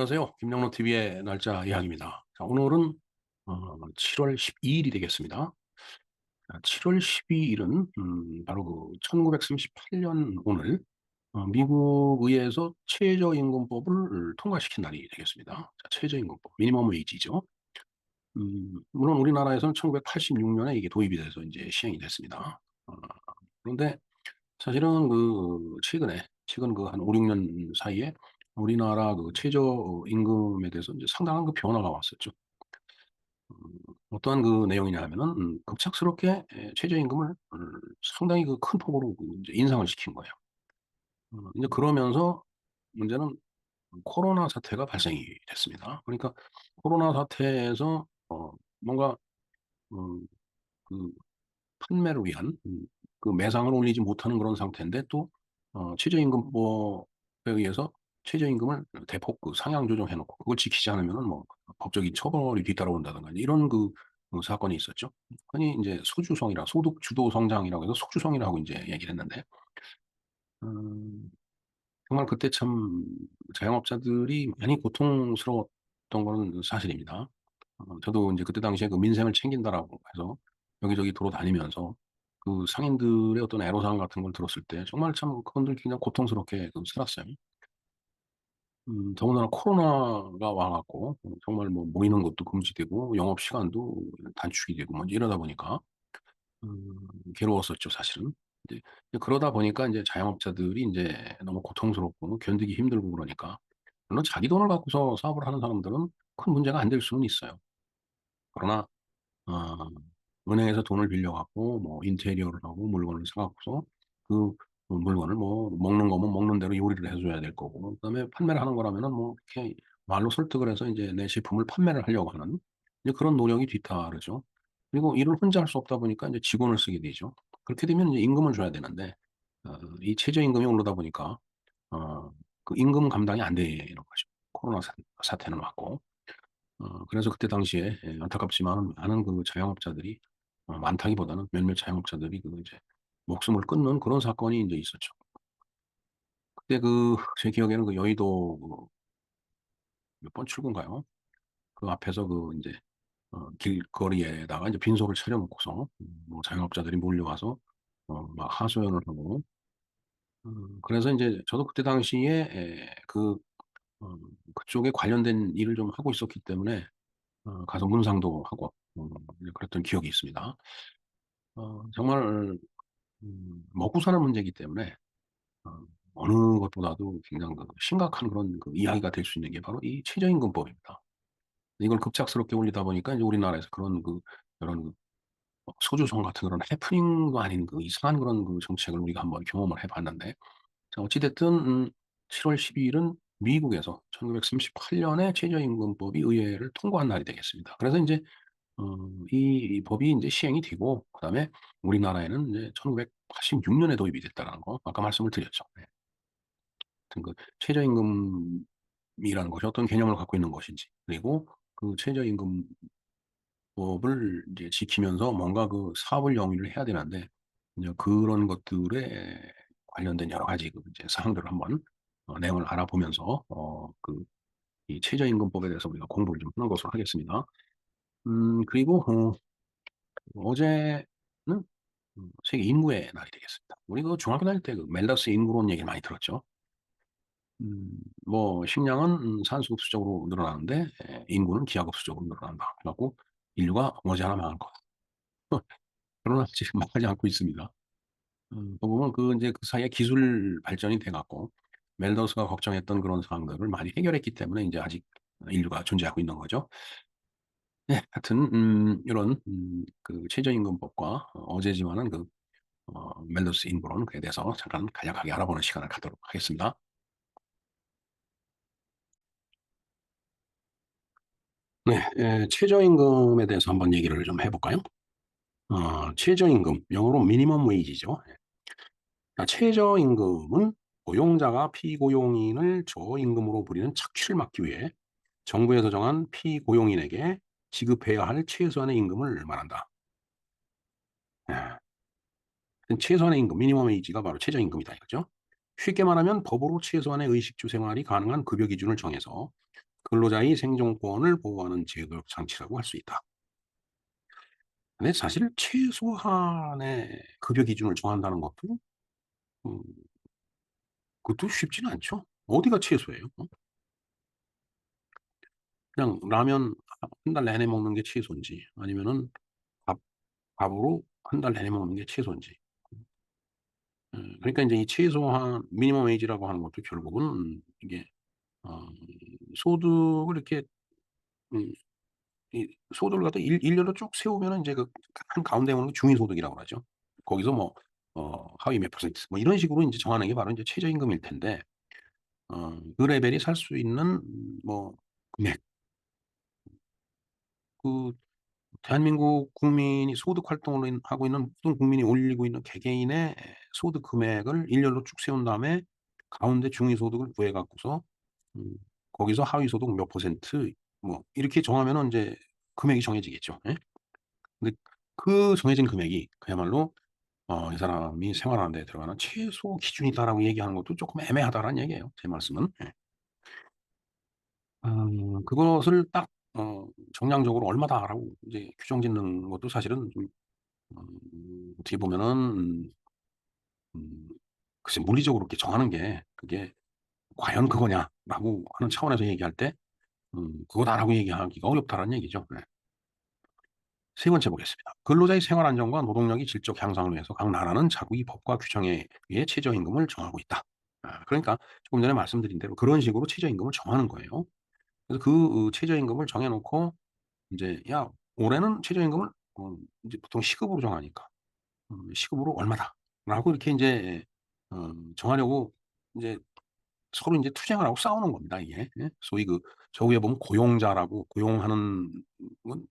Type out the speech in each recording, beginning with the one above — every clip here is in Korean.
안녕하세요. 김영로 TV의 날짜 이야기입니다. 자, 오늘은 7월 12일이 되겠습니다. 7월 12일은 바로 그 1938년 오늘 미국 의회에서 최저임금법을 통과시킨 날이 되겠습니다. 자, 최저임금법, 미니멈 웨이지죠. 물론 우리나라에서는 1986년에 이게 도입이 돼서 이제 시행이 됐습니다. 그런데 사실은 그 최근 그 한 5, 6년 사이에 우리나라 그 최저임금에 대해서 이제 상당한 그 변화가 왔었죠. 어떠한 그 내용이냐 하면은 급작스럽게 최저임금을 상당히 그 큰 폭으로 그 이제 인상을 시킨 거예요. 이제 그러면서 문제는 코로나 사태가 발생이 됐습니다. 그러니까 코로나 사태에서 뭔가 음 그 판매를 위한 그 매상을 올리지 못하는 그런 상태인데 또 최저임금법에 의해서 최저임금을 대폭 그 상향 조정해 놓고 그걸 지키지 않으면은 뭐 법적인 처벌이 뒤따라온다든가 이런 사건이 있었죠. 흔히 인제 소주성이라 소득 주도 성장이라고 해서 속주성이라고 인제 얘기를 했는데 음 정말 그때 참 자영업자들이 많이 고통스러웠던 거는 사실입니다. 저도 인제 그때 당시에 그 민생을 챙긴다라고 해서 여기저기 돌아다니면서 그 상인들의 어떤 애로사항 같은 걸 들었을 때 정말 참 그분들 굉장히 고통스럽게 그 살았어요. 더군다나 코로나가 와 갖고 정말 뭐 모이는 것도 금지되고 영업 시간도 단축이 되고 뭐 이러다 보니까 음 괴로웠었죠 사실은. 이제 그러다 보니까 인제 자영업자들이 인제 너무 고통스럽고 견디기 힘들고 그러니까 물론 자기 돈을 갖고서 사업을 하는 사람들은 큰 문제가 안 될 수는 있어요. 그러나 어 은행에서 돈을 빌려 갖고 뭐 인테리어를 하고 물건을 사 갖고서 그 물건을 뭐 먹는 거면 먹는 대로 요리를 해 줘야 될 거고 그다음에 판매를 하는 거라면은 뭐 이렇게 말로 설득을 해서 인제 내 제품을 판매를 하려고 하는 이제 그런 노력이 뒤따르죠. 그리고 일을 혼자 할 수 없다 보니까 인제 직원을 쓰게 되죠. 그렇게 되면 이제 임금을 줘야 되는데 이 최저임금이 오르다 보니까 그 임금 감당이 안 되는 거죠. 코로나 사태는 왔고. 그래서 그때 당시에 안타깝지만 많은 그 자영업자들이 많다기보다는 몇몇 자영업자들이 그 이제 목숨을 끊는 그런 사건이 인제 있었죠. 그때 그 제 기억에는 그 여의도 그 몇 번 출구인가요? 그 앞에서 그 인제 길거리에다가 인제 빈소를 차려 놓고서 뭐 자영업자들이 몰려와서 막 하소연을 하고 그래서 인제 저도 그때 당시에 어 그쪽에 관련된 일을 좀 하고 있었기 때문에 가서 문상도 하고 이제 그랬던 기억이 있습니다. 정말 먹고 사는 문제이기 때문에 어 어느 것보다도 굉장히 그 심각한 그런 그 이야기가 될 수 있는 게 바로 이 최저임금법입니다. 이걸 급작스럽게 올리다 보니까 이제 우리나라에서 그런 그 이런 소주성 같은 그런 해프닝도 아닌 그 이상한 그런 그 정책을 우리가 한번 경험을 해 봤는데 자 어찌 됐든 7월 12 일은 미국에서 1938 년에 최저임금법이 의회를 통과한 날이 되겠습니다. 그래서 인제 이 법이 인제 시행이 되고 그다음에 우리나라에는 이제 1986 년에 도입이 됐다라는 거 아까 말씀을 드렸죠. 네. 하여튼 그 최저임금이라는 것이 어떤 개념을 갖고 있는 것인지 그리고 그 최저임금법을 이제 지키면서 뭔가 그 사업을 영위를 해야 되는데 이제 그런 것들에 관련된 여러 가지 그 이제 사항들을 한번 내용을 알아보면서 이 최저임금법에 대해서 우리가 공부를 좀 하는 것으로 하겠습니다. 그리고 어제는 세계 인구의 날이 되겠습니다. 우리 그 중학교 다닐 때 그 멜더스 인구론 얘기를 많이 들었죠. 뭐 식량은 산수급수적으로 늘어나는데 인구는 기하급수적으로 늘어난다. 그래 갖고 인류가 머지않아 망할 거다. 그러나 지금 망하지 않고 있습니다. 그 보면 그 인제 그 사이에 기술 발전이 돼 갖고 멜더스가 걱정했던 그런 사항들을 많이 해결했기 때문에 인제 아직 인류가 존재하고 있는 거죠. 네. 하여튼 요런 그 최저임금법과 어제지만은 그 멜더스 인구론 그에 대해서 잠깐 간략하게 알아보는 시간을 갖도록 하겠습니다. 네. 최저임금에 대해서 한번 얘기를 좀 해 볼까요? 최저임금 영어로 미니멈 웨이지죠. 최저임금은 고용자가 피고용인을 저임금으로 부리는 착취를 막기 위해 정부에서 정한 피고용인에게 지급해야 할 최소한의 임금을 말한다. 예. 최소한의 임금 미니멈 웨이지가 바로 최저임금이다 이거죠. 쉽게 말하면 법으로 최소한의 의식주 생활이 가능한 급여 기준을 정해서 근로자의 생존권을 보호하는 제도적 장치라고 할 수 있다. 근데 사실 최소한의 급여 기준을 정한다는 것도 음 그것도 쉽지는 않죠. 어디가 최소예요? 그냥 라면 한 달 내내 먹는 게 최소인지 아니면은 밥 밥으로 한 달 내내 먹는 게 최소인지. 그러니까 인제 이 최소한 미니멈 웨이지라고 하는 것도 결국은 이게 어 소득을 이렇게 음 이 소득을 갖다 일렬로 쭉 세우면은 인제 그 한가운데 오는 게 중위소득이라고 그러죠. 거기서 뭐 하위 몇 퍼센트 뭐 이런 식으로 인제 정하는 게 바로 인제 최저임금일 텐데 그 레벨이 살 수 있는 뭐 금액 그 대한민국 국민이 소득 활동을 하고 있는 모든 국민이 올리고 있는 개개인의 소득 금액을 일렬로 쭉 세운 다음에 가운데 중위소득을 구해 갖고서 음 거기서 하위소득 몇 퍼센트 뭐 이렇게 정하면은 인제 금액이 정해지겠죠. 예? 근데 그 정해진 금액이 그야말로 '이 사람이 생활하는 데 들어가는 최소 기준이다.'라고 얘기하는 것도 쪼끔 애매하다라는 얘기예요, 제 말씀은. 예. 그것을 딱 정량적으로 얼마다라고 이제 규정 짓는 것도 사실은 좀 어떻게 보면은 음 글쎄 물리적으로 이렇게 정하는 게 그게 '과연 그거냐.'라고 하는 차원에서 얘기할 때 '그거다.'라고 얘기하기가 어렵다라는 얘기죠. 네. 세 번째 보겠습니다. 근로자의 생활 안정과 노동력의 질적 향상을 위해서 각 나라는 자국의 법과 규정에 의해 최저임금을 정하고 있다. 그러니까 조금 전에 말씀드린 대로 그런 식으로 최저임금을 정하는 거예요. 그래서 최저임금을 정해 놓고 인제 "야 올해는 최저임금을 인제 보통 시급으로 정하니까 시급으로 얼마다."라고 이렇게 인제 정하려고 인제 서로 인제 투쟁을 하고 싸우는 겁니다 이게. 예. 소위 그 저 위에 보면 고용자라고 고용하는 건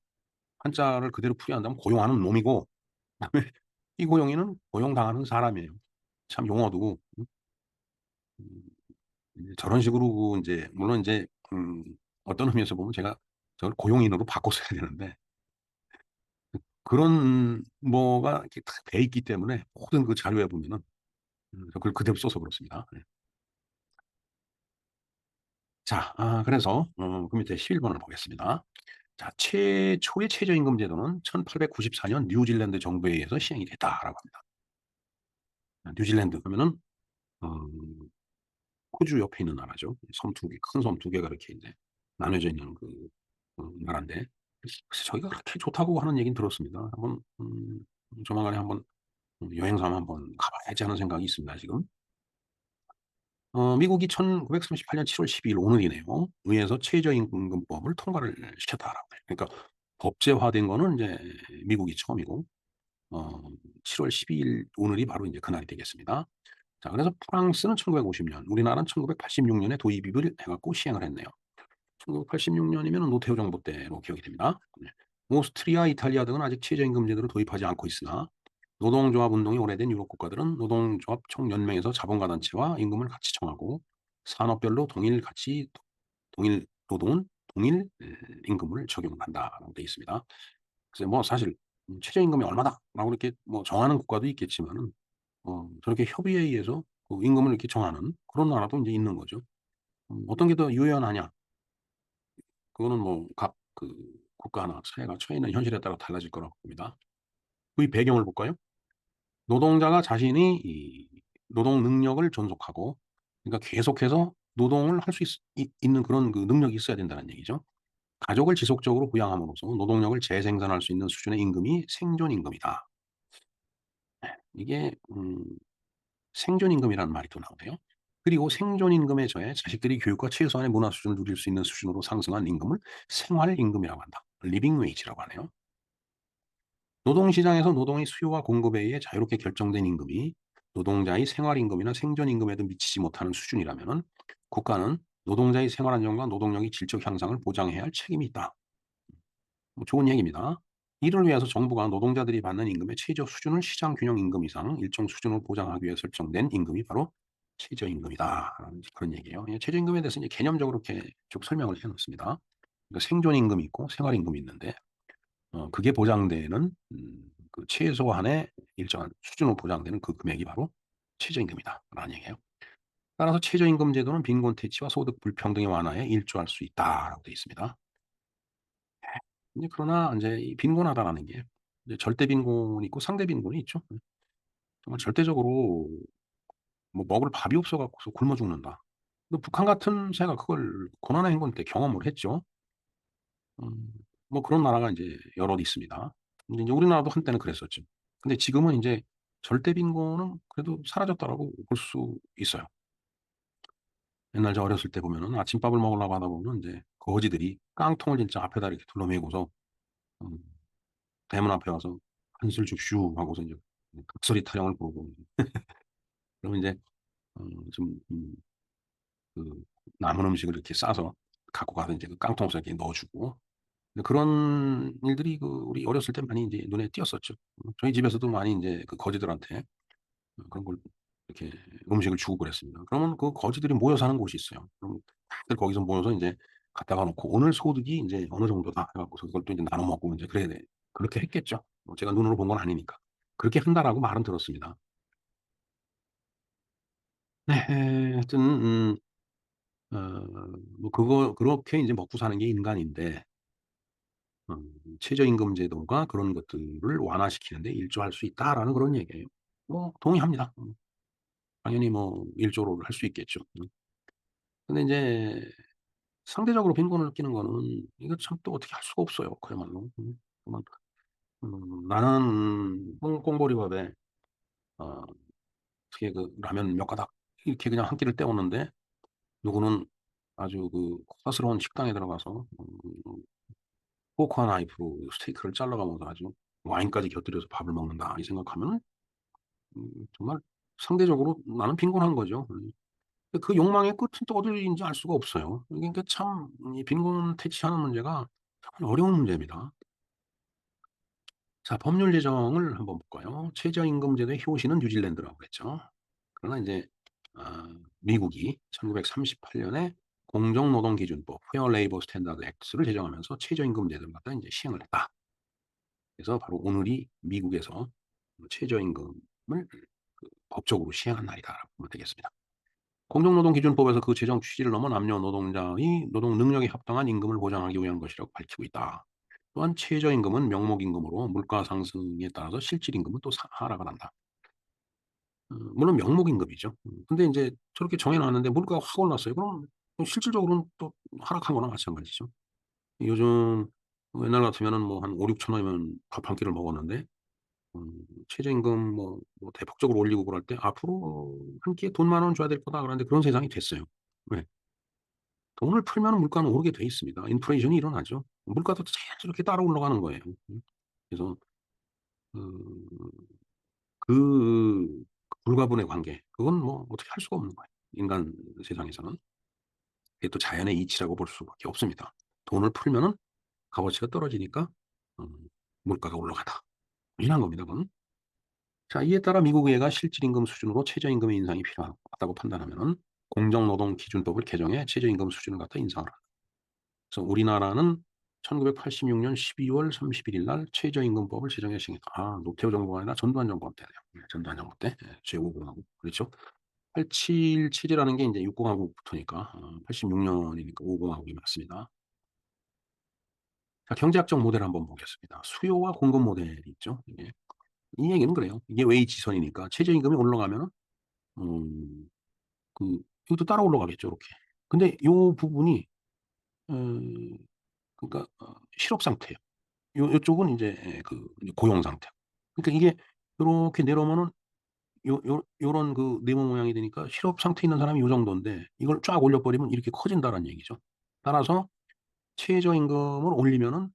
한자를 그대로 풀이한다면 고용하는 놈이고 그다음에 피고용인은 고용당하는 사람이에요. 참 용어도 이제 저런 식으로 인제 물론 인제 어떤 의미에서 보면 제가 저걸 고용인으로 바꿔 써야 되는데 그런 뭐가 이렇게 딱 돼 있기 때문에 모든 그 자료에 보면은 그걸 그대로 써서 그렇습니다. 네. 자 그래서 그 밑에 11 번을 보겠습니다. 자 최초의 최저임금 제도는 1894년 뉴질랜드 정부에 의해서 시행이 됐다라고 합니다. 뉴질랜드 그러면은 음 호주 옆에 있는 나라죠. 섬 두 개 큰 섬 두 개가 이렇게 인제 나눠져 있는 그 나라인데 글쎄 저기가 그렇게 좋다고 하는 얘기는 들었습니다. 한번 조만간에 한번 여행 삼아 한번 가 봐야지 하는 생각이 있습니다 지금. 미국이 1938년 7월 12일 오늘이네요. 의해서 최저임금법을 통과를 시켰다라고 해요. 그러니까 법제화된 거는 인제 미국이 처음이고 어 7월 12일 오늘이 바로 인제 그날이 되겠습니다. 자 그래서 프랑스는 1950년 우리나라는 1986 년에 도입을 해 갖고 시행을 했네요. 1986 년이면은 노태우 정부 때로 기억이 됩니다. 네. 오스트리아, 이탈리아 등은 아직 최저임금 제도를 도입하지 않고 있으나 노동조합 운동이 오래된 유럽 국가들은 노동조합 총연맹에서 자본가 단체와 임금을 같이 정하고 산업별로 동일 노동은 동일 임금을 적용한다라고 되어 있습니다. 그래서 뭐 사실 "최저임금이 얼마다."라고 이렇게 뭐 정하는 국가도 있겠지만은 저렇게 협의에 의해서 그 임금을 이렇게 정하는 그런 나라도 인제 있는 거죠. 어떤 게 더 유연하냐 그거는 뭐 각 그 국가나 사회가 처해 있는 현실에 따라 달라질 거라고 봅니다. 그 배경을 볼까요? 노동자가 자신이 이 노동 능력을 존속하고 그러니까 계속해서 노동을 할 수 있는 그런 그 능력이 있어야 된다는 얘기죠. 가족을 지속적으로 부양함으로써 노동력을 재생산할 수 있는 수준의 임금이 생존 임금이다. 이게 생존 임금이라는 말이 또 나오네요. 그리고 생존 임금에 더해 자식들이 교육과 최소한의 문화 수준을 누릴 수 있는 수준으로 상승한 임금을 생활 임금이라고 한다. 리빙 웨이지라고 하네요. 노동시장에서 노동의 수요와 공급에 의해 자유롭게 결정된 임금이 노동자의 생활 임금이나 생존 임금에도 미치지 못하는 수준이라면은 국가는 노동자의 생활 안정과 노동력의 질적 향상을 보장해야 할 책임이 있다. 뭐 좋은 얘기입니다. 이를 위해서 정부가 노동자들이 받는 임금의 최저 수준을 시장 균형 임금 이상 일정 수준으로 보장하기 위해 설정된 임금이 바로 최저임금이다라는 그런 얘기예요. 예 최저임금에 대해서 이제 개념적으로 이렇게 쭉 설명을 해 놓습니다. 그러니까 생존 임금이 있고 생활 임금이 있는데 그게 보장되는 그 최소한의 일정한 수준으로 보장되는 그 금액이 바로 최저임금이다라는 얘기예요. 따라서 최저임금 제도는 빈곤 퇴치와 소득 불평등의 완화에 일조할 수 있다라고 되어 있습니다. 이제 그러나 인제 이 빈곤하다라는 게 이제 절대 빈곤이 있고 상대 빈곤이 있죠. 정말 절대적으로 뭐 먹을 밥이 없어 갖고서 굶어 죽는다. 근데 북한 같은 새가 그걸 고난의 행군 때 경험을 했죠. 음 뭐 그런 나라가 인제 여럿 있습니다. 근데 인제 우리나라도 한때는 그랬었죠. 근데 지금은 인제 절대 빈곤은 그래도 사라졌다라고 볼 수 있어요. 옛날 저 어렸을 때 보면은 아침밥을 먹으려고 하다 보면 인제 거지들이 깡통을 진짜 앞에다 이렇게 둘러매고서 음 대문 앞에 와서 "한술 줍쇼." 하고서 인제 각설이 타령을 부르고 그러면 인제 좀 그 남은 음식을 이렇게 싸서 갖고 가서 인제 그 깡통 속에 넣어 주고 근데 그런 일들이 그 우리 어렸을 때 많이 인제 눈에 띄었었죠. 저희 집에서도 많이 인제 그 거지들한테 그런 걸 이렇게 음식을 주고 그랬습니다. 그러면 그 거지들이 모여 사는 곳이 있어요. 그럼 다들 거기서 모여서 인제 갖다가 놓고 "오늘 소득이 인제 어느 정도다." 해 갖고서 그걸 또 인제 나눠 먹고 인제 그래야 돼 그렇게 했겠죠. 뭐 제가 눈으로 본 건 아니니까. "그렇게 한다."라고 말은 들었습니다. 네. 하여튼 뭐 그거 그렇게 인제 먹고 사는 게 인간인데 최저임금 제도가 그런 것들을 완화시키는 데 일조할 수 있다라는 그런 얘기예요. 뭐 동의합니다. 당연히 뭐 일조를 할 수 있겠죠. 근데 인제 상대적으로 빈곤을 느끼는 거는 이거 참 또 어떻게 할 수가 없어요 그야말로. 정말 나는 꽁보리밥에 어 어떻게 그 라면 몇 가닥 이렇게 그냥 한 끼를 때웠는데 누구는 아주 그 호화스러운 식당에 들어가서 포크와 나이프로 스테이크를 잘라 가면서 아주 와인까지 곁들여서 밥을 먹는다 이 생각하면은 정말 상대적으로 나는 빈곤한 거죠. 근데 그 욕망의 끝은 또 어디인지 알 수가 없어요. 이게 그러니까 참 이 빈곤 퇴치하는 문제가 정말 어려운 문제입니다. 자 법률 제정을 한번 볼까요? 최저임금제도의 효시는 뉴질랜드라고 그랬죠. 그러나 인제 미국이 1938 년에 공정노동기준법 (Fair Labor Standards Act)를 제정하면서 최저임금 제도를 갖다 인제 시행을 했다. 그래서 바로 오늘이 미국에서 최저임금을 법적으로 시행한 날이다라고 보면 되겠습니다. 공정노동기준법에서 그 제정 취지를 넘어 남녀 노동자의 노동 능력에 합당한 임금을 보장하기 위한 것이라고 밝히고 있다. 또한 최저임금은 명목임금으로 물가 상승에 따라서 실질임금은 또 하락을 한다. 물론 명목임금이죠. 근데 인제 저렇게 정해 놨는데 물가가 확 올랐어요. 그럼 실질적으로는 또 하락한 거나 마찬가지죠. 요즘 옛날 같으면은 뭐 한 5-6천 원이면 밥 한 끼를 먹었는데 최저임금 뭐 대폭적으로 올리고 그럴 때 "앞으로 한 끼에 돈 10,000원 줘야 될 거다." 그러는데 그런 세상이 됐어요. 왜? 돈을 풀면은 물가는 오르게 돼 있습니다. 인플레이션이 일어나죠. 물가도 자연스럽게 따라 올라가는 거예요. 그래서 그 그 불가분의 관계 그건 뭐 어떻게 할 수가 없는 거예요. 인간 세상에서는. 그게 또 자연의 이치라고 볼 수밖에 없습니다. 돈을 풀면은 값어치가 떨어지니까 음 물가가 올라간다. 이런 겁니다 그건. 자 이에 따라 미국 의회가 실질임금 수준으로 최저임금의 인상이 필요하다고 판단하면은 공정노동기준법을 개정해 최저임금 수준을 갖다 인상을 한다. 그래서 우리나라는 1986년 12월 31일 날 최저임금법을 제정해 시행했다. 노태우 정부가 아니라 전두환 정부 때네요. 전두환 정부 때. 제5 공화국. 그렇죠. 877 이라는 게 인제 6 공화국부터니까 86 년이니까 5 공화국이 맞습니다. 자 경제학적 모델을 한번 보겠습니다. 수요와 공급 모델이 있죠. 이게 이 얘기는 그래요. 이게 웨이지선이니까 최저임금이 올라가면은 음 이것도 따라 올라가겠죠 이렇게. 근데 요 부분이 어 그러니까 실업 상태예요. 요쪽은 인제 이제 고용 상태. 그러니까 이게 요렇게 내려오면은 요런 그 네모 모양이 되니까 실업 상태에 있는 사람이 요 정도인데 이걸 쫙 올려 버리면 이렇게 커진다라는 얘기죠. 따라서 최저임금을 올리면은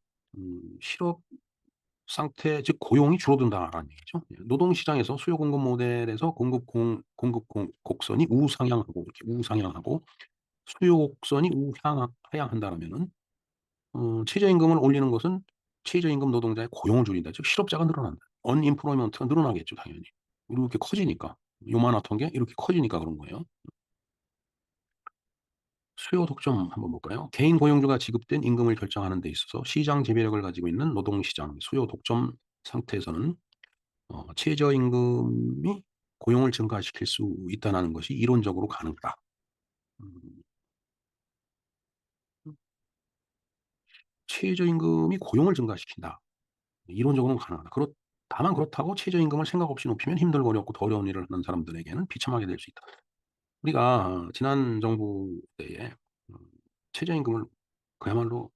실업 상태 즉 고용이 줄어든다라는 얘기죠. 노동시장에서 수요 공급 모델에서 공급 곡선이 우상향하고 이렇게 우상향하고 수요 곡선이 하향한다라면은 최저임금을 올리는 것은 최저임금 노동자의 고용을 줄인다. 즉 실업자가 늘어난다. 언임플로이먼트가 늘어나겠죠 당연히. 이렇게 커지니까. 요만하던 게 이렇게 커지니까 그런 거예요. 수요 독점 한번 볼까요? 개인 고용주가 지급된 임금을 결정하는 데 있어서 시장 지배력을 가지고 있는 노동시장 수요 독점 상태에서는 최저임금이 고용을 증가시킬 수 있다는 것이 이론적으로 가능하다. 음. 최저임금이 고용을 증가시킨다. 이론적으로는 가능하다. 다만 그렇다고 최저임금을 생각 없이 높이면 힘들고 어렵고 더 어려운 일을 하는 사람들에게는 비참하게 될 수 있다. 우리가 지난 정부 때에 음 최저임금을 그야말로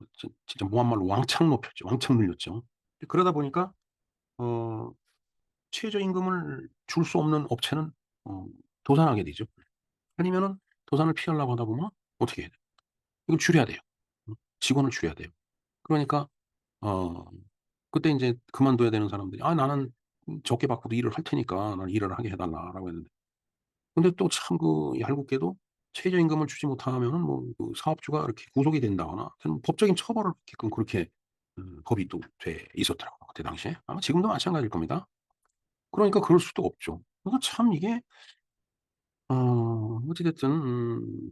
진짜 무한말로 왕창 높였죠. 왕창 늘렸죠. 그러다 보니까 어 최저임금을 줄 수 없는 업체는 어 도산하게 되죠. 아니면은 도산을 피하려고 하다 보면 어떻게 해야 돼요? 이걸 줄여야 돼요. 직원을 줄여야 돼요. 그러니까 어 그때 인제 그만둬야 되는 사람들이 "아 나는 적게 받고도 일을 할 테니까 날 일을 하게 해 달라."라고 했는데, 근데 또 참 얄궂게도 최저임금을 주지 못하면은 그 사업주가 이렇게 구속이 된다거나 하여튼 법적인 처벌을 받게끔 그렇게 법이 또 돼 있었더라고요 그때 당시에. 아마 지금도 마찬가지일 겁니다. 그러니까 그럴 수도 없죠. 그러니까 참 이게 어찌 됐든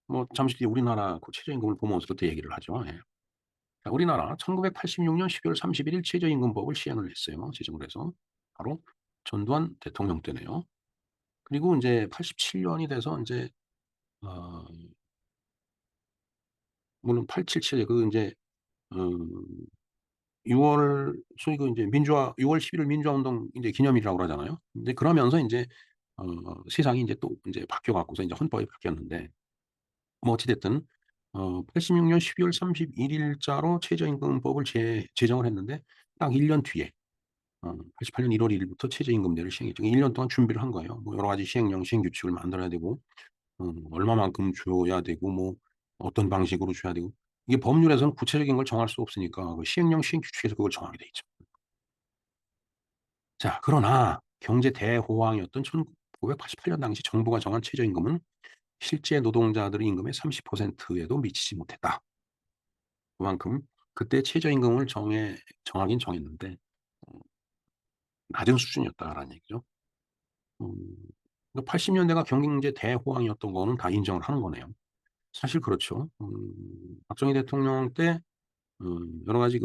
뭐 잠시 뒤에 우리나라 그 최저임금을 보면서도 또 얘기를 하죠. 예. 자, 우리나라 1986년 12월 31일 최저임금법을 시행을 했어요, 제정을 해서. 바로 전두환 대통령 때네요. 그리고 인제 87 년이 돼서 인제 어 물론 877 그 인제 음 6월 소위 그 인제 민주화 6월 11일 민주화운동 인제 기념일이라고 그러잖아요. 인제 그러면서 인제 어 세상이 인제 또 인제 바뀌어 갖고서 인제 헌법이 바뀌었는데, 뭐 어찌 됐든 86년 12월 31 일자로 최저임금법을 제정을 했는데 딱 1년 뒤에 88년 1월 1 일부터 최저임금제를 시행했죠. 1년 동안 준비를 한 거예요. 뭐 여러 가지 시행령, 시행규칙을 만들어야 되고 얼마만큼 줘야 되고 뭐 어떤 방식으로 줘야 되고, 이게 법률에서는 구체적인 걸 정할 수 없으니까 그 시행령, 시행규칙에서 그걸 정하게 돼 있죠. 자, 그러나 경제 대호황이었던 1988년 당시 정부가 정한 최저임금은 실제 노동자들의 임금의 30% 에도 미치지 못했다. 그만큼 그때 최저임금을 정하긴 정했는데 어 낮은 수준이었다라는 얘기죠. 음 그러니까 80 년대가 경제 대호황이었던 거는 다 인정을 하는 거네요. 사실 그렇죠. 박정희 대통령 때 여러 가지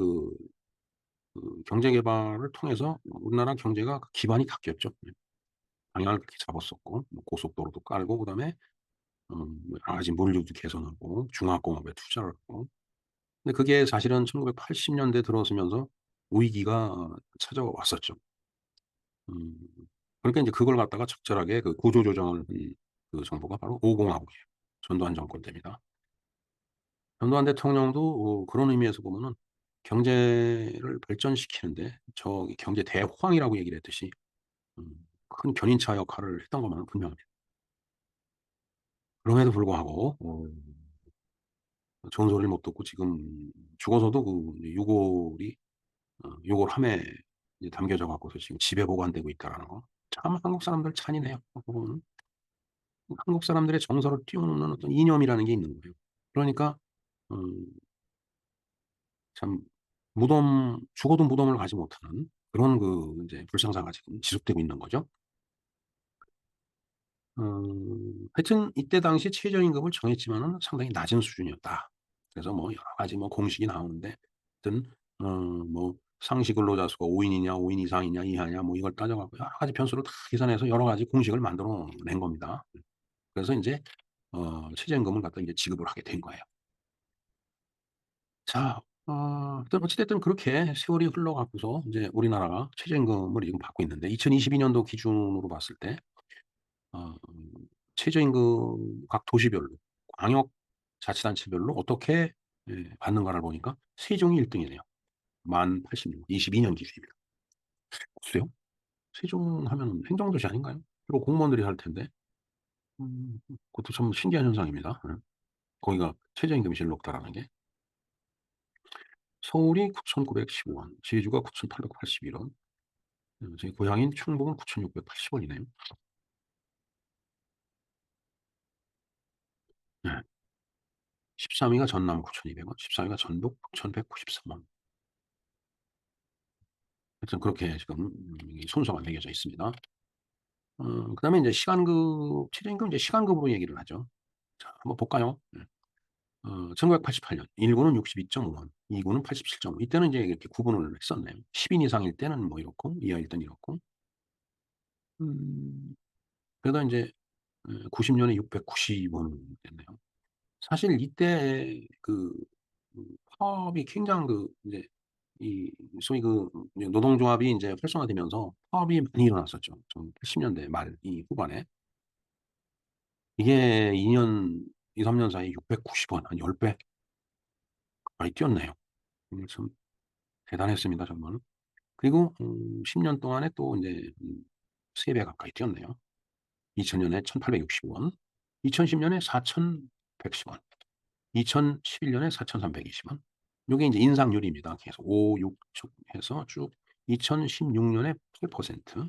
경제 개발을 통해서 우리나라 경제가 그 기반이 바뀌었죠. 네. 방향을 그렇게 잡았었고 뭐 고속도로도 깔고 그다음에 뭐 여러 가지 물류도 개선하고 중화공업에 투자를 하고. 근데 그게 사실은 1980 년대 들어서면서 위기가 찾아왔었죠. 음 그러니까 인제 그걸 갖다가 적절하게 그 구조 조정을 한 그 정부가 바로 5 공화국이에요. 전두환 정권 때입니다. 전두환 대통령도 그런 의미에서 보면은 경제를 발전시키는데 저기 경제 대호황이라고 얘기를 했듯이 큰 견인차 역할을 했던 것만은 분명합니다. 그럼에도 불구하고 좋은 소리를 못 듣고 지금 죽어서도 유골이 유골함에 이제 담겨져 갖고서 지금 집에 보관되고 있다라는 거. 참 한국 사람들 잔인해요. 보면은 한국 사람들의 정서를 띄우는 어떤 이념이라는 게 있는 거예요. 그러니까 음 참 죽어도 무덤을 가지 못하는 그런 인제 불상사가 지금 지속되고 있는 거죠. 하여튼 이때 당시 최저임금을 정했지만은 상당히 낮은 수준이었다. 그래서 뭐 여러 가지 뭐 공식이 나오는데 하여튼 뭐 상시 근로자 수가 5 인이냐 5인 이상이냐 이하냐 뭐 이걸 따져 갖고 여러 가지 변수를 다 계산해서 여러 가지 공식을 만들어 낸 겁니다. 그래서 인제 최저임금을 갖다 이제 지급을 하게 된 거예요. 자, 하여튼 어찌 됐든 그렇게 세월이 흘러 갖고서 인제 우리나라가 최저임금을 지금 받고 있는데 2022 년도 기준으로 봤을 때 어 최저임금 각 도시별로 광역 자치단체별로 어떻게 받는가를 보니까 세종이 1 등이네요. 만 86 22년 기준입니다. 글쎄요. 세종 하면은 행정도시 아닌가요? 주로 공무원들이 살 텐데. 그것도 참 신기한 현상입니다. 예. 거기가 최저임금이 제일 높다라는 게. 서울이 9,915 원, 제주가 9,881 원, 제 고향인 충북은 9,680 원이네요. 네. 13 위가 전남 9,200 원, 14 위가 전북 9,193 원. 하여튼 그렇게 지금 이 순서가 매겨져 있습니다. 그다음에 인제 시간급 최저임금 이제 시간급으로 얘기를 하죠. 자, 한번 볼까요? 1988년 1 구는 62.5 원, 2 구는 87.5. 이때는 이제 이렇게 구분을 했었네요. 10인 이상일 때는 뭐 이렇고 이하일 때는 이렇고. 음 그러다 인제 90 년에 690원 됐네요. 사실 이때 파업이 굉장한 인제 이 소위 이제 노동조합이 인제 활성화되면서 파업이 많이 일어났었죠. 80 년대 말 후반에. 이게 2 년 2-3년 사이에 690원 한 10배 많이 뛰었네요. 참 대단했습니다 정말. 그리고 10년 동안에 또 인제 3배 가까이 뛰었네요. 2000 년에 1,860 원, 2010 년에 4,110 원, 2011 년에 4,320 원. 요게 인제 인상률입니다. 계속 5, 6쭉 해서 쭉 2016 년에 8%,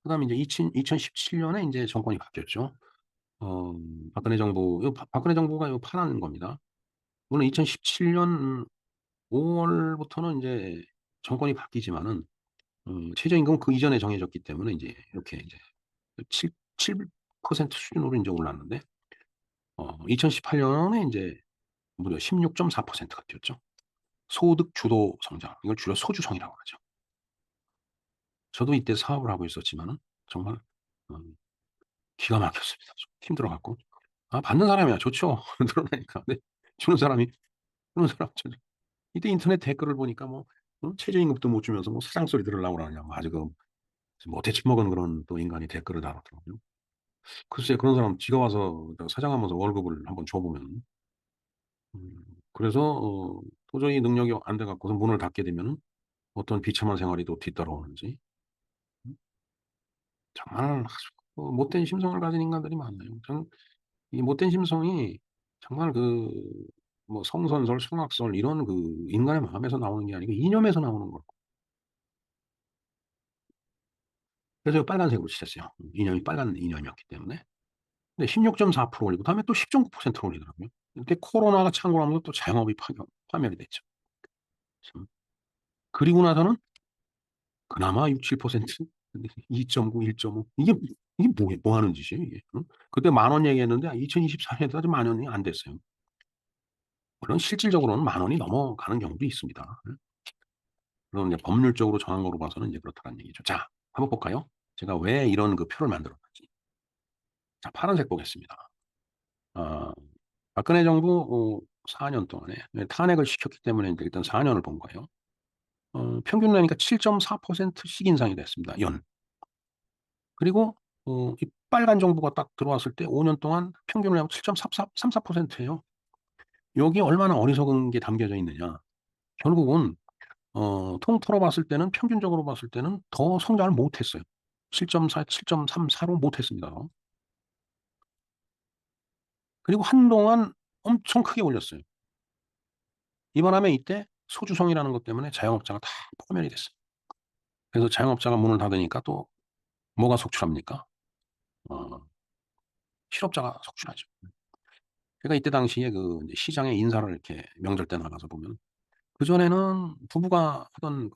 그다음에 인제 2017 년에 인제 정권이 바뀌었죠. 어 박근혜 정부 박근혜 정부가 파란 겁니다. 물론 2017년 5 월부터는 인제 정권이 바뀌지만은 최저임금은 그 이전에 정해졌기 때문에 인제 이렇게 인제 7% 수준으로 인제 올랐는데 2018 년에 인제 무려 16.4%가 뛰었죠. 소득 주도 성장, 이걸 줄여 소주성이라고 하죠. 저도 이때 사업을 하고 있었지만은 정말 음 기가 막혔습니다. 좀 힘들어 갖고. 받는 사람이야 좋죠. 늘어나니까. 근데 주는 사람 이때 인터넷 댓글을 보니까 최저임금도 못 주면서 사장 소리 들으려고 그러냐고 아주 못해 처먹은 그런 또 인간이 댓글을 달았더라고요. 글쎄 그런 사람 지가 와서 사장하면서 월급을 한번 줘 보면 그래서 도저히 능력이 안 돼 갖고서 문을 닫게 되면은 어떤 비참한 생활이 또 뒤따라오는지 음 정말 아주 못된 심성을 가진 인간들이 많아요. 저는 이 못된 심성이 정말 성선설, 성악설 이런 인간의 마음에서 나오는 게 아니고 이념에서 나오는 거고, 그래서 빨간색으로 칠했어요. 이념이 빨간 이념이었기 때문에. 근데 16.4% 올리고 다음에 또 10.9% 올리더라고요. 이때 코로나가 창궐 하면서 또 자영업이 파멸이 됐죠. 참. 그리고 나서는 그나마 6-7% 근데 2.9, 1.5 이게 뭐 하는 짓이에요 이게. 응? 그때 만 원 얘기했는데 2024 년에도 아직 만 원이 안 됐어요. 물론 실질적으로는 만 원이 넘어가는 경우도 있습니다. 응? 그건 이제 법률적으로 정한 거로 봐서는 이제 그렇다는 얘기죠. 자, 한번 볼까요? 제가 왜 이런 표를 만들었는지. 자, 파란색 보겠습니다. 아 박근혜 정부 4년 동안에 탄핵을 시켰기 때문에 인제 일단 4 년을 본 거예요. 평균 나니까 7.4% 씩 인상이 됐습니다, 연. 그리고 이 빨간 정부가 딱 들어왔을 때 5년 동안 평균을 하면 7.34% 예요. 여기에 얼마나 어리석은 게 담겨져 있느냐. 결국은 통틀어 봤을 때는 평균적으로 봤을 때는 더 성장을 못 했어요. 7.4, 7.34로 못 했습니다. 그리고 한동안 엄청 크게 올렸어요. 이바람에 이때 소주성이라는 것 때문에 자영업자가 다 파멸이 됐어요. 그래서 자영업자가 문을 닫으니까 또 뭐가 속출합니까? 어 실업자가 속출하죠. 제가 이때 당시에 이제 시장에 인사를 이렇게 명절 때 나가서 보면 그전에는 부부가 하던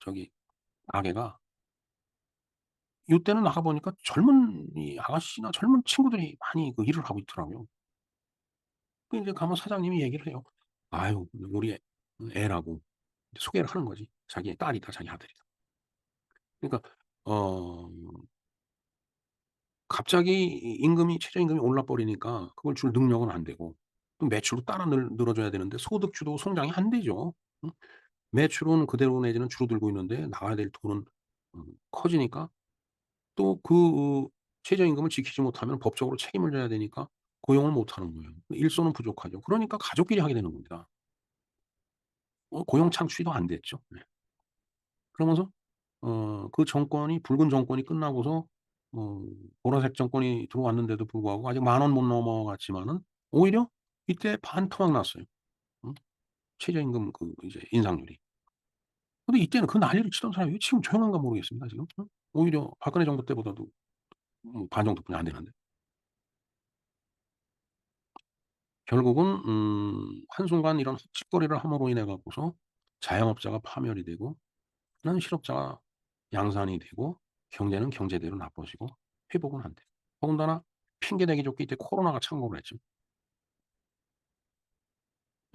저기 가게가 요때는 나가 보니까 젊은 이 아가씨나 젊은 친구들이 많이 일을 하고 있더라고요. 인제 가면 사장님이 얘기를 해요. 아유 우리 애라고 이제 소개를 하는 거지. 자기의 딸이다, 자기 아들이다. 그러니까 어 갑자기 이 임금이 최저임금이 올라 버리니까 그걸 줄 능력은 안 되고 또 매출도 따라 늘어줘야 되는데 소득주도 성장이 안 되죠. 응? 매출은 그대로 내지는 줄어들고 있는데 나가야 될 돈은 커지니까 또 최저임금을 지키지 못하면 법적으로 책임을 져야 되니까 고용을 못 하는 거예요. 일손은 부족하죠. 그러니까 가족끼리 하게 되는 겁니다. 고용 창출이 더 안 됐죠. 네. 그러면서 그 정권이 붉은 정권이 끝나고서 어 보라색 정권이 들어왔는데도 불구하고 아직 만 원 못 넘어갔지만은 오히려 이때 반토막 났어요. 응? 최저임금 이제 인상률이. 근데 이때는 그 난리를 치던 사람이 왜 지금 조용한가 모르겠습니다 지금. 응? 오히려 박근혜 정부 때보다도 반 정도뿐이 안 되는데. 결국은 한순간 이런 헛짓거리를 함으로 인해 갖고서 자영업자가 파멸이 되고 는 실업자가 양산이 되고 경제는 경제대로 나빠지고 회복은 안 돼요. 더군다나 핑계 대기 좋게 이때 코로나가 창궐을 했죠.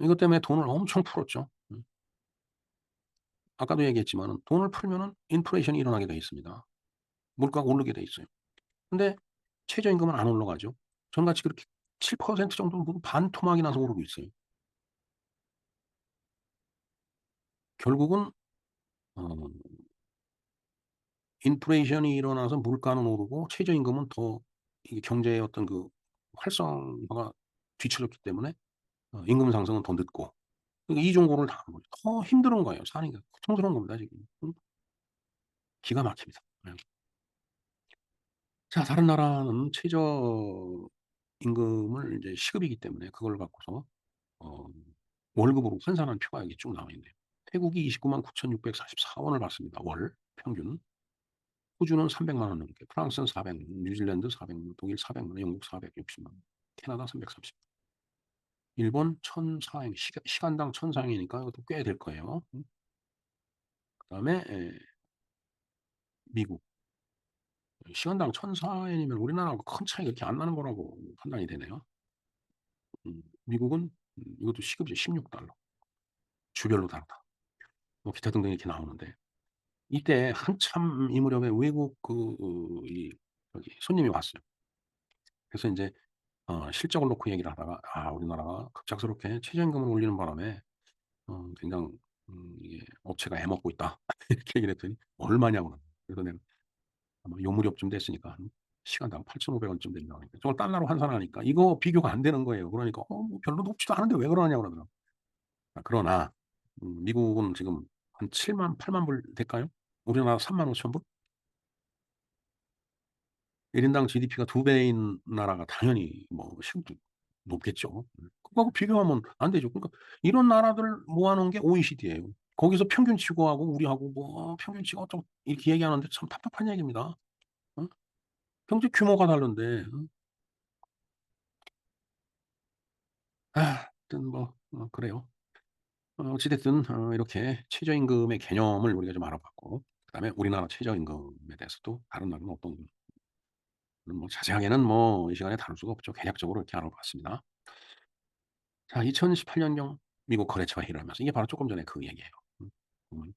이것 때문에 돈을 엄청 풀었죠. 아까도 얘기했지만은 돈을 풀면은 인플레이션이 일어나게 돼 있습니다. 물가가 오르게 돼 있어요. 근데 최저임금은 안 올라가죠. 전같이 그렇게 7% 정도 뭐 반토막이 나서 오르고 있어요. 결국은 어 인플레이션이 일어나서 물가는 오르고 최저임금은 더 이게 경제의 어떤 그 활성화가 뒤처졌기 때문에 임금 상승은 더 늦고, 그러니까 이중고를 당한 거죠. 더 힘든 거예요. 사는 게 고통스러운 겁니다 지금. 기가 막힙니다. 예. 자, 다른 나라는 최저임금을 이제 시급이기 때문에 그걸 갖고서 어 월급으로 환산한 표가 여기 쭉 나와 있네요. 태국이 299만 9,644 원을 받습니다 월 평균. 호주는 300만 원 넘게, 프랑스는 400만 원, 뉴질랜드 400만 원, 독일 400만 원, 영국 460만 원, 캐나다 330, 일본 1,400, 시간당 1,400이니까 이것도 꽤 될 거예요. 그다음에 미국 시간당 1,400이면 우리나라하고 큰 차이가 그렇게 안 나는 거라고 판단이 되네요. 미국은 이것도 시급이 $16, 주별로 다르다. 뭐 기타 등등 이렇게 나오는데, 이때 한참 이 무렵에 외국 이 저기 손님이 왔어요. 그래서 인제 실적을 놓고 얘기를 하다가 우리나라가 급작스럽게 최저임금을 올리는 바람에 굉장히 이게 업체가 애먹고 있다." 이렇게 얘기를 했더니 "얼마냐."고 그러는 거예요. 그래서 내가 아마 요 무렵쯤 됐으니까 한 시간당 8,500 원쯤 된다고 하니까, 저걸 달러로 환산하니까 이거 비교가 안 되는 거예요. 그러니까 뭐 별로 높지도 않은데 왜 그러냐고 그러더라고요. 그러나 미국은 지금 한 7만 8만 불 될까요? 우리나라 3만 5천 불? 1 인당 GDP가 2 배인 나라가 당연히 뭐 시급도 높겠죠. 그거하고 비교하면 안 되죠. 그러니까 이런 나라들 모아 놓은 게 OECD예요. 거기서 평균치고하고 우리하고 뭐 평균치가 어쩌고 이렇게 얘기하는데 참 답답한 얘기입니다. 어? 경제 규모가 다른데. 하여튼 뭐 그래요. 어찌 됐든 이렇게 최저임금의 개념을 우리가 좀 알아봤고, 그다음에 우리나라 최저임금에 대해서도 다른 나라는 어떤, 뭐 자세하게는 뭐 이 시간에 다룰 수가 없죠. 개략적으로 이렇게 알아봤습니다. 자, 2018년경 미국 거래처가 일어나면서, 이게 바로 쪼끔 전에 그 얘기예요. 보면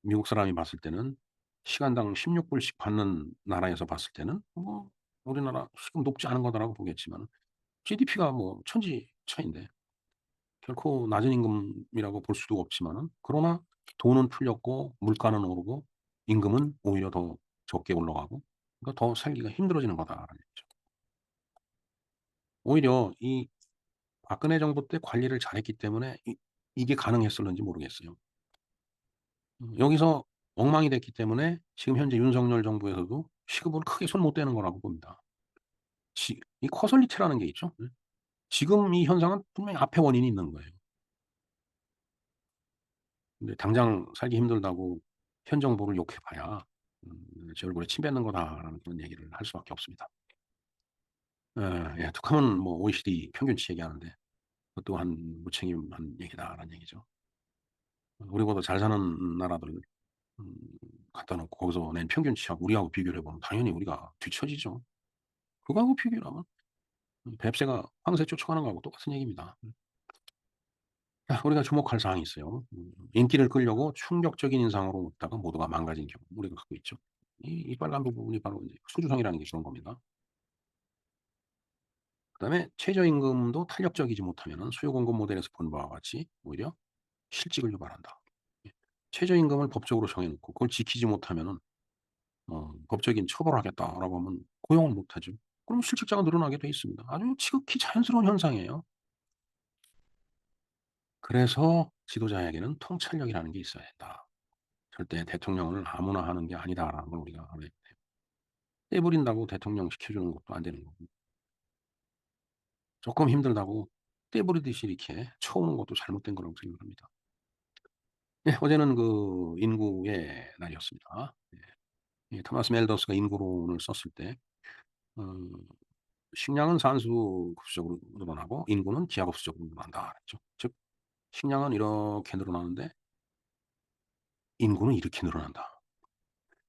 미국 사람이 봤을 때는 시간당 16 불씩 받는 나라에서 봤을 때는 뭐 우리나라 시급 높지 않은 거다라고 보겠지만, GDP가 뭐 천지 차이인데 결코 낮은 임금이라고 볼 수도 없지만은, 그러나 돈은 풀렸고 물가는 오르고 임금은 오히려 더 적게 올라가고, 그러니까 더 살기가 힘들어지는 거다라는 얘기죠. 오히려 이 박근혜 정부 때 관리를 잘했기 때문에 이게 가능했었는지 모르겠어요. 여기서 엉망이 됐기 때문에 지금 현재 윤석열 정부에서도 시급은 크게 손 못 대는 거라고 봅니다. 이 커설리티라는 게 있죠. 지금 이 현상은 분명히 앞에 원인이 있는 거예요. 근데 당장 살기 힘들다고 현 정부를 욕해 봐야 "제 얼굴에 침 뱉는 거다."라는 그런 얘기를 할 수밖에 없습니다. 툭하면 뭐 OECD 평균치 얘기하는데 그것도 한 무책임한 얘기다라는 얘기죠. 우리보다 잘 사는 나라들 음 갖다 놓고 거기서 낸 평균치하고 우리하고 비교를 해 보면 당연히 우리가 뒤처지죠. 그거하고 비교를 하면 뱁새가 황새 쫓아가는 거하고 똑같은 얘기입니다. 자, 우리가 주목할 사항이 있어요. 인기를 끌려고 충격적인 인상으로 먹다가 모두가 망가진 경우 우리가 갖고 있죠. 이 빨간 부분이 바로 인제 수주성이라는 게 그런 겁니다. 그다음에 최저임금도 탄력적이지 못하면은 수요 공급 모델에서 본 바와 같이 오히려 실직을 유발한다. 예. 최저임금을 법적으로 정해 놓고 그걸 지키지 못하면은 "법적인 처벌하겠다."라고 하면 고용을 못 하죠. 그럼 실직자가 늘어나게 돼 있습니다. 아주 지극히 자연스러운 현상이에요. 그래서 지도자에게는 통찰력이라는 게 있어야 된다. 절대 대통령을 아무나 하는 게 아니다라는 걸 우리가 알아야 돼요. 떼부린다고 대통령 시켜주는 것도 안 되는 거고, 쪼끔 힘들다고 떼부리듯이 이렇게 쳐오는 것도 잘못된 거라고 생각합니다. 예, 어제는 그 인구의 날이었습니다. 예. 이 토마스 멜더스가 인구론을 썼을 때 어 "식량은 산수급수적으로 늘어나고 인구는 기하급수적으로 늘어난다." 그랬죠. 즉 식량은 이렇게 늘어나는데 인구는 이렇게 늘어난다.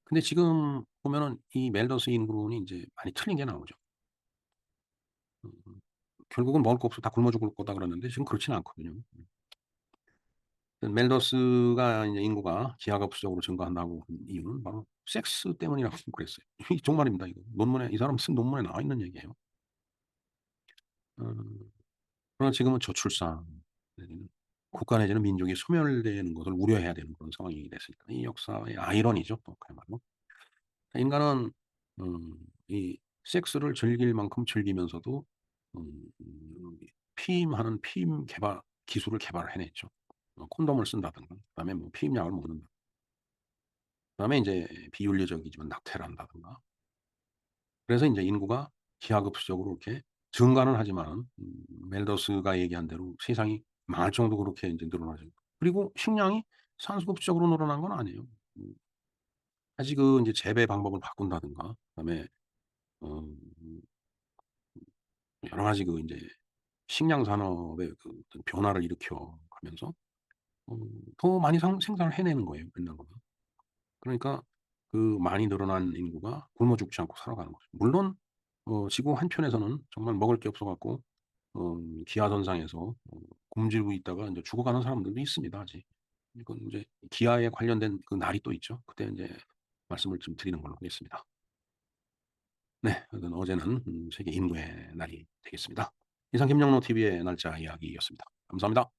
근데 지금 보면은 이 멜더스 인구론이 인제 많이 틀린 게 나오죠. 음 결국은 "먹을 거 없어 다 굶어 죽을 거다." 그랬는데 지금 그렇지는 않거든요. 멜더스가 이제 인구가 기하급수적으로 증가한다고 한 이유는 바로 섹스 때문이라고 그랬어요. 이 정말입니다 이거. 논문에 이 사람 쓴 논문에 나와 있는 얘기예요. 음 그러나 지금은 저출산 내지는 국가 내지는 민족이 소멸되는 것을 우려해야 되는 그런 상황이 됐으니까 이 역사의 아이러니죠 또 그야말로. 인간은 이 섹스를 즐길 만큼 즐기면서도 피임하는 피임 개발 기술을 개발을 해냈죠. 콘돔을 쓴다든가 그다음에 뭐 피임약을 먹는다. 그다음에 인제 비윤리적이지만 낙태를 한다든가. 그래서 인제 인구가 기하급수적으로 이렇게 증가는 하지만은 멜더스가 얘기한 대로 세상이 망할 정도로 그렇게 인제 늘어나죠. 그리고 식량이 산소급수적으로 늘어난 건 아니에요. 음 다시 그 인제 재배 방법을 바꾼다든가 그다음에 어 여러 가지 그 인제 식량 산업의 그 어떤 변화를 일으켜 가면서 어 더 많이 상 생산을 해내는 거예요 옛날보다. 그러니까 그 많이 늘어난 인구가 굶어 죽지 않고 살아가는 거죠. 물론 지구 한편에서는 정말 먹을 게 없어 갖고 기아선상에서 굶주리고 있다가 인제 죽어가는 사람들도 있습니다 아직. 이건 인제 기아에 관련된 그 날이 또 있죠. 그때 인제 말씀을 좀 드리는 걸로 하겠습니다. 네. 하여튼 어제는 세계 인구의 날이 되겠습니다. 이상 김영로 TV의 날짜 이야기였습니다. 감사합니다.